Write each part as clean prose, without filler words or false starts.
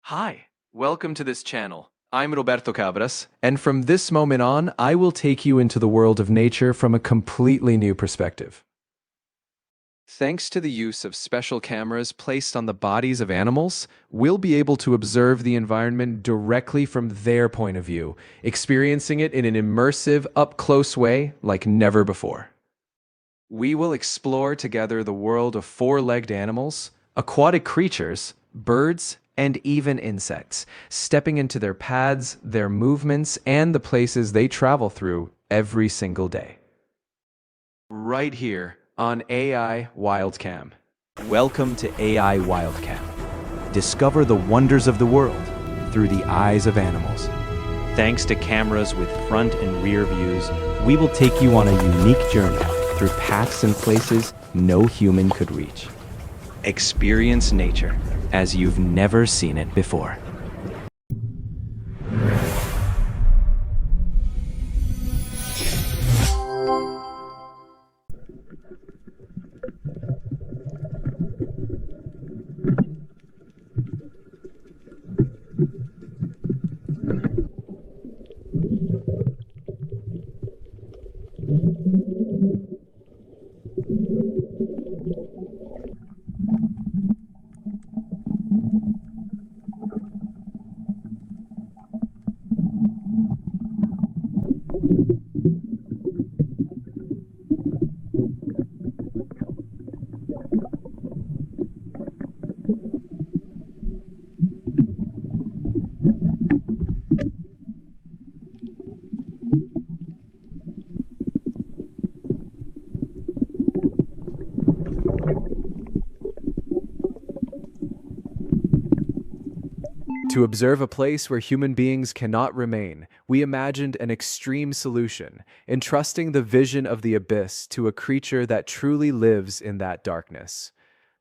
Hi, welcome to this channel. I'm Roberto Cabras, and from this moment on, I will take you into the world of nature from a completely new perspective. Thanks to the use of special cameras placed on the bodies of animals, we'll be able to observe the environment directly from their point of view, experiencing it in an immersive, up-close way like never before. We will explore together the world of four-legged animals, aquatic creatures, birds, and even insects, stepping into their paths, their movements, and the places they travel through every single day. Right here on AI Wildcam. Welcome to AI Wildcam. Discover the wonders of the world through the eyes of animals. Thanks to cameras with front and rear views, we will take you on a unique journey through paths and places no human could reach. Experience nature as you've never seen it before. To observe a place where human beings cannot remain, we imagined an extreme solution, entrusting the vision of the abyss to a creature that truly lives in that darkness.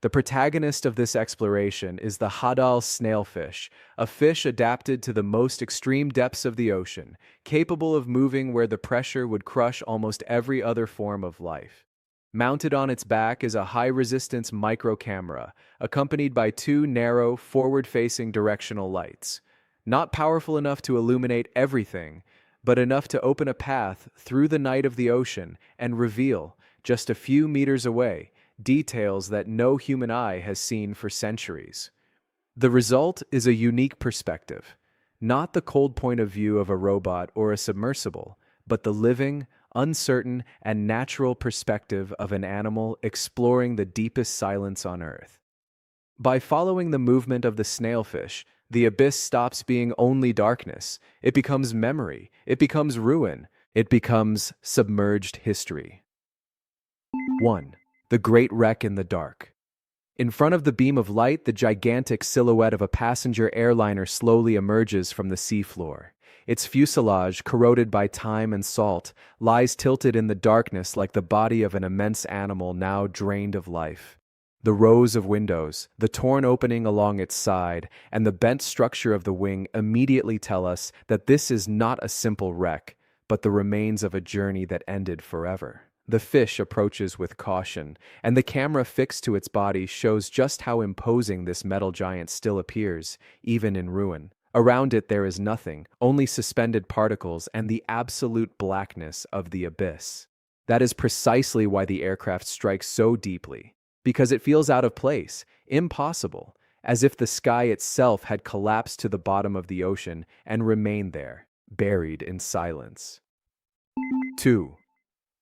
The protagonist of this exploration is the Hadal Snailfish, a fish adapted to the most extreme depths of the ocean, capable of moving where the pressure would crush almost every other form of life. Mounted on its back is a high-resistance micro-camera, accompanied by two narrow, forward-facing directional lights. Not powerful enough to illuminate everything, but enough to open a path through the night of the ocean and reveal, just a few meters away, details that no human eye has seen for centuries. The result is a unique perspective. Not the cold point of view of a robot or a submersible, but the living, uncertain, and natural perspective of an animal exploring the deepest silence on Earth. By following the movement of the snailfish, the abyss stops being only darkness. It becomes memory. It becomes ruin. It becomes submerged history. 1. The Great Wreck in the Dark. In front of the beam of light, the gigantic silhouette of a passenger airliner slowly emerges from the seafloor. Its fuselage, corroded by time and salt, lies tilted in the darkness like the body of an immense animal now drained of life. The rows of windows, the torn opening along its side, and the bent structure of the wing immediately tell us that this is not a simple wreck, but the remains of a journey that ended forever. The fish approaches with caution, and the camera fixed to its body shows just how imposing this metal giant still appears, even in ruin. Around it there is nothing, only suspended particles and the absolute blackness of the abyss. That is precisely why the aircraft strikes so deeply, because it feels out of place, impossible, as if the sky itself had collapsed to the bottom of the ocean and remained there, buried in silence. 2.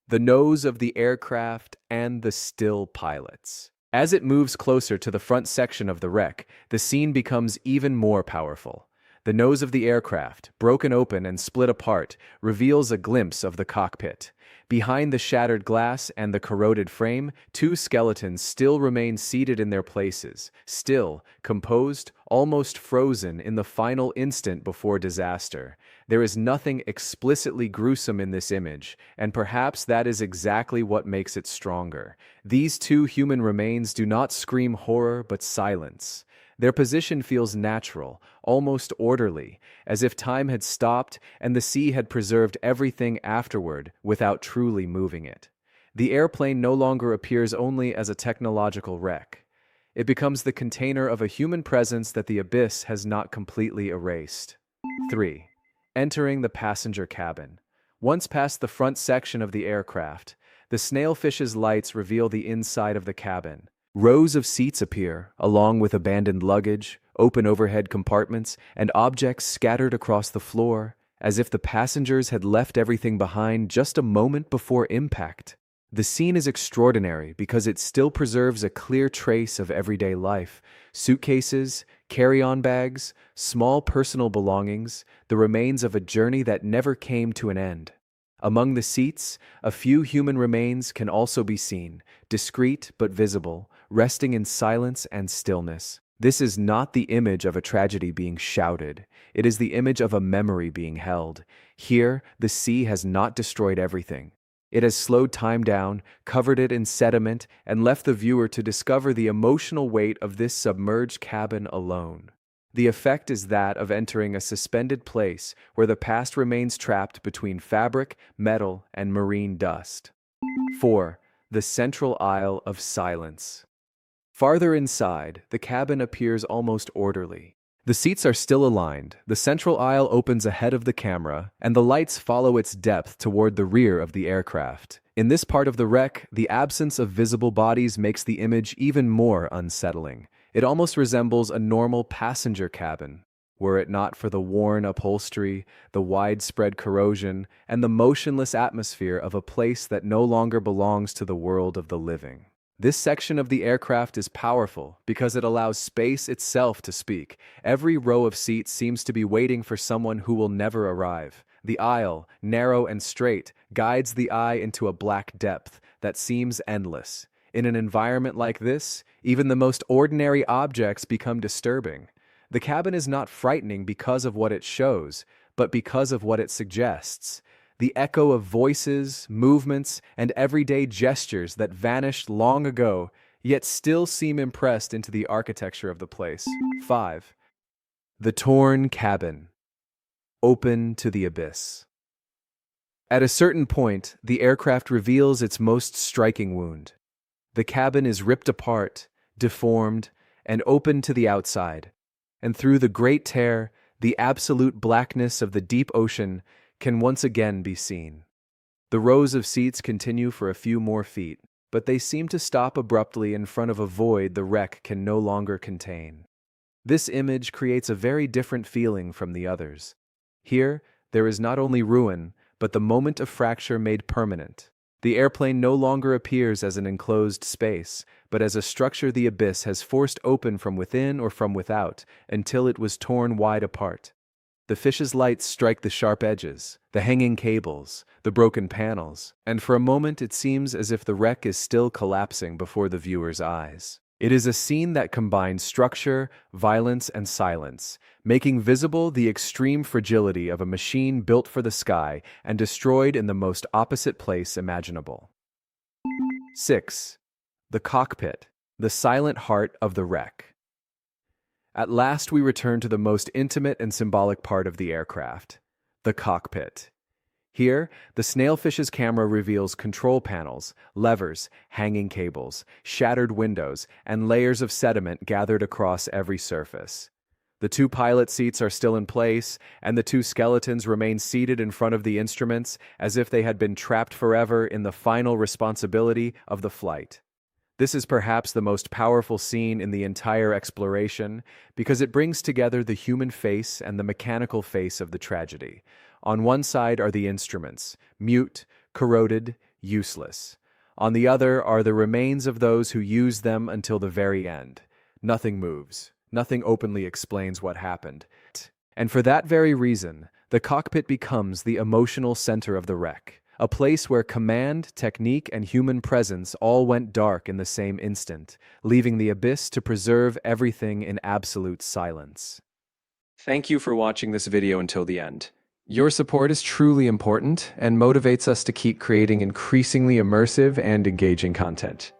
The nose of the aircraft and the still pilots. As it moves closer to the front section of the wreck, the scene becomes even more powerful. The nose of the aircraft, broken open and split apart, reveals a glimpse of the cockpit. Behind the shattered glass and the corroded frame, two skeletons still remain seated in their places, still, composed, almost frozen in the final instant before disaster. There is nothing explicitly gruesome in this image, and perhaps that is exactly what makes it stronger. These two human remains do not scream horror but silence. Their position feels natural, almost orderly, as if time had stopped and the sea had preserved everything afterward without truly moving it. The airplane no longer appears only as a technological wreck. It becomes the container of a human presence that the abyss has not completely erased. 3. Entering the passenger cabin. Once past the front section of the aircraft, the snailfish's lights reveal the inside of the cabin. Rows of seats appear, along with abandoned luggage, open overhead compartments, and objects scattered across the floor, as if the passengers had left everything behind just a moment before impact. The scene is extraordinary because it still preserves a clear trace of everyday life: suitcases, carry-on bags, small personal belongings, the remains of a journey that never came to an end. Among the seats, a few human remains can also be seen, discreet but visible, resting in silence and stillness. This is not the image of a tragedy being shouted. It is the image of a memory being held. Here, the sea has not destroyed everything. It has slowed time down, covered it in sediment, and left the viewer to discover the emotional weight of this submerged cabin alone. The effect is that of entering a suspended place where the past remains trapped between fabric, metal, and marine dust. 4. The central aisle of silence. Farther inside, the cabin appears almost orderly. The seats are still aligned, the central aisle opens ahead of the camera, and the lights follow its depth toward the rear of the aircraft. In this part of the wreck, the absence of visible bodies makes the image even more unsettling. It almost resembles a normal passenger cabin, were it not for the worn upholstery, the widespread corrosion, and the motionless atmosphere of a place that no longer belongs to the world of the living. This section of the aircraft is powerful because it allows space itself to speak. Every row of seats seems to be waiting for someone who will never arrive. The aisle, narrow and straight, guides the eye into a black depth that seems endless. In an environment like this, even the most ordinary objects become disturbing. The cabin is not frightening because of what it shows, but because of what it suggests. The echo of voices, movements, and everyday gestures that vanished long ago, yet still seem impressed into the architecture of the place. 5. The torn cabin. Open to the abyss. At a certain point, the aircraft reveals its most striking wound. The cabin is ripped apart, deformed, and open to the outside, and through the great tear, the absolute blackness of the deep ocean can once again be seen. The rows of seats continue for a few more feet, but they seem to stop abruptly in front of a void the wreck can no longer contain. This image creates a very different feeling from the others. Here, there is not only ruin, but the moment of fracture made permanent. The airplane no longer appears as an enclosed space, but as a structure the abyss has forced open from within or from without until it was torn wide apart. The fish's lights strike the sharp edges, the hanging cables, the broken panels, and for a moment it seems as if the wreck is still collapsing before the viewer's eyes. It is a scene that combines structure, violence, and silence, making visible the extreme fragility of a machine built for the sky and destroyed in the most opposite place imaginable. 6. The cockpit, the silent heart of the wreck. At last we return to the most intimate and symbolic part of the aircraft, the cockpit. Here, the snailfish's camera reveals control panels, levers, hanging cables, shattered windows, and layers of sediment gathered across every surface. The 2 pilot seats are still in place, and the 2 skeletons remain seated in front of the instruments as if they had been trapped forever in the final responsibility of the flight. This is perhaps the most powerful scene in the entire exploration because it brings together the human face and the mechanical face of the tragedy. On one side are the instruments, mute, corroded, useless. On the other are the remains of those who used them until the very end. Nothing moves. Nothing openly explains what happened. And for that very reason, the cockpit becomes the emotional center of the wreck. A place where command, technique, and human presence all went dark in the same instant, leaving the abyss to preserve everything in absolute silence. Thank you for watching this video until the end. Your support is truly important and motivates us to keep creating increasingly immersive and engaging content.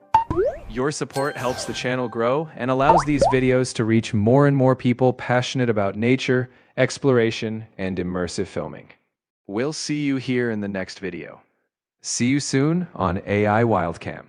Your support helps the channel grow and allows these videos to reach more and more people passionate about nature, exploration, and immersive filming. We'll see you here in the next video. See you soon on AI Wildcam.